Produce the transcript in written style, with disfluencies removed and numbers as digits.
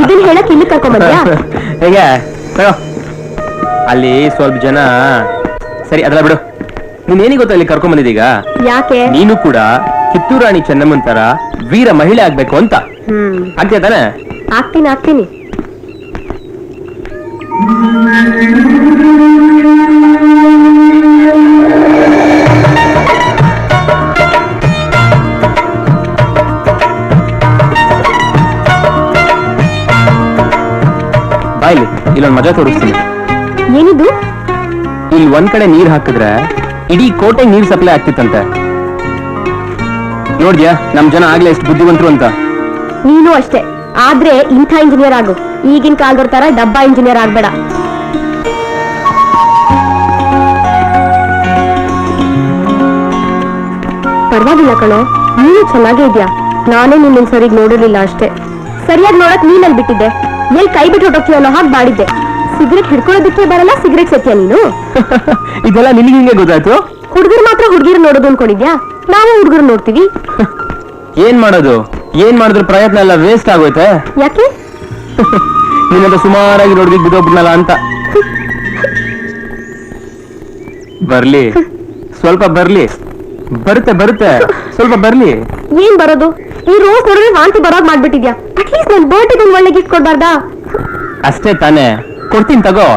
ಇದನ್ನ ಹೇಳಕ್ ಇಲ್ಲಿ ಕರ್ಕೊಂಬಂದ್ಯಾ? ಹೇಗೆ ಅಲ್ಲಿ ಸ್ವಲ್ಪ ಜನ. ಸರಿ ಅದೆಲ್ಲ ಬಿಡು. ನೀನೇನಿಗೆ ಗೊತ್ತಾ ಇಲ್ಲಿ ಕರ್ಕೊಂಡ್ ಬಂದಿದ್ದೀಗ? ಯಾಕೆ? ನೀನು ಕೂಡ ಕಿತ್ತೂರು ರಾಣಿ ಚೆನ್ನಮ್ಮನ್ ತರ ವೀರ ಮಹಿಳೆ ಆಗ್ಬೇಕು ಅಂತ. ಆಗ್ತೀಯ ತಾನೆ? ಆಗ್ತೀನಿ. ಬಾಯ್ಲಿ ಇಲ್ಲೊಂದು ಮಜಾ ತೋರಿಸ್ತೀನಿ. ಏನಿದು? ಇಲ್ಲಿ ಒಂದ್ ಕಡೆ ನೀರ್ ಹಾಕಿದ್ರೆ ಇಡೀ ಕೋಟೆ ನೀರ್ ಸಪ್ಲೈ ಆಗ್ತಿತ್ತಂತೆ. ನೋಡ್ದ್ಯಾ ನಮ್ ಜನ ಆಗ್ಲೇ ಎಷ್ಟು ಬುದ್ಧಿವಂತರು ಅಂತ. ನೀನು ಅಷ್ಟೇ. ಆದ್ರೆ ಇಂಥ ಇಂಜಿನಿಯರ್ ಆಗು, ಈಗಿನ ಕಾಲದವ್ರ ತರ ಡಬ್ಬಾ ಇಂಜಿನಿಯರ್ ಆಗ್ಬೇಡ. ಪರವಾಗಿಲ್ಲ ಕಣೋ, ನೀನು ಚೆನ್ನಾಗೇ ಇದ್ಯಾ. ನಾನೇ ನಿನ್ನ ಸರಿಗ್ ನೋಡಿರ್ಲಿಲ್ಲ ಅಷ್ಟೇ. ಸರಿಯಾಗಿ ನೋಡಕ್ ನೀನಲ್ಲಿ ಬಿಟ್ಟಿದ್ದೆ. ಎಲ್ಲಿ ಕೈ ಬಿಟ್ಟು ಹೊಟ್ಟೋಗ್ತೀಯ ಅನ್ನೋ ಹಾಗೆ ಬಾಡಿದ್ದೆ. ಸಿಗರೇಟ್ ಹಿಡ್ಕೊಳ್ಳೋದಕ್ಕೆ ಬರಲ್ಲ, ಸಿಗರೇಟ್ ಸತ್ಯ ನೀನು? ಇದೆಲ್ಲ ನಿನಗೆ ಹಿಂಗೆ ಗೊತ್ತಾಯ್ತು? ಹುಡುಗರು ಮಾತ್ರ ಹುಡುಗಿರು ನೋಡೋದು ಅನ್ಕೊಂಡಿದ್ಯಾ? ನಾವು ಹುಡುಗರು ನೋಡ್ತೀವಿ. ಏನ್ ಮಾಡಿದ್ರು ಪ್ರಯತ್ನ ಎಲ್ಲ ವೇಸ್ಟ್ ಆಗೋಯ್ತೆ. ಯಾಕೆ? ನಿನ್ನಂತ ಸುಮಾರಾಗಿ ನೋಡಿದ್ ಬಿದ್ದೋಗ್ಬಿಡ್ನಲ್ಲ ಅಂತ. ಬರ್ಲಿ ಸ್ವಲ್ಪ ಬರ್ಲಿ. ಬರುತ್ತೆ ಸ್ವಲ್ಪ ಬರ್ಲಿ. ಏನ್ ಬರೋದು? ಈ ರೋಸ್ ನೋಡಿದ್ರೆ ವಾಂತಿ ಬರೋದ್ ಮಾಡ್ಬಿಟ್ಟಿದ್ಯಾ. ಅಟ್ಲೀಸ್ಟ್ ನನ್ ಬರ್ಡೇ ಒಂದ್ ಒಳ್ಳೆ ಗಿಫ್ಟ್ ಕೊಡ್ಬಾರ್ದಾ? ಅಷ್ಟೇ ತಾನೇ, ಕೊಡ್ತೀನಿ ತಗೋ.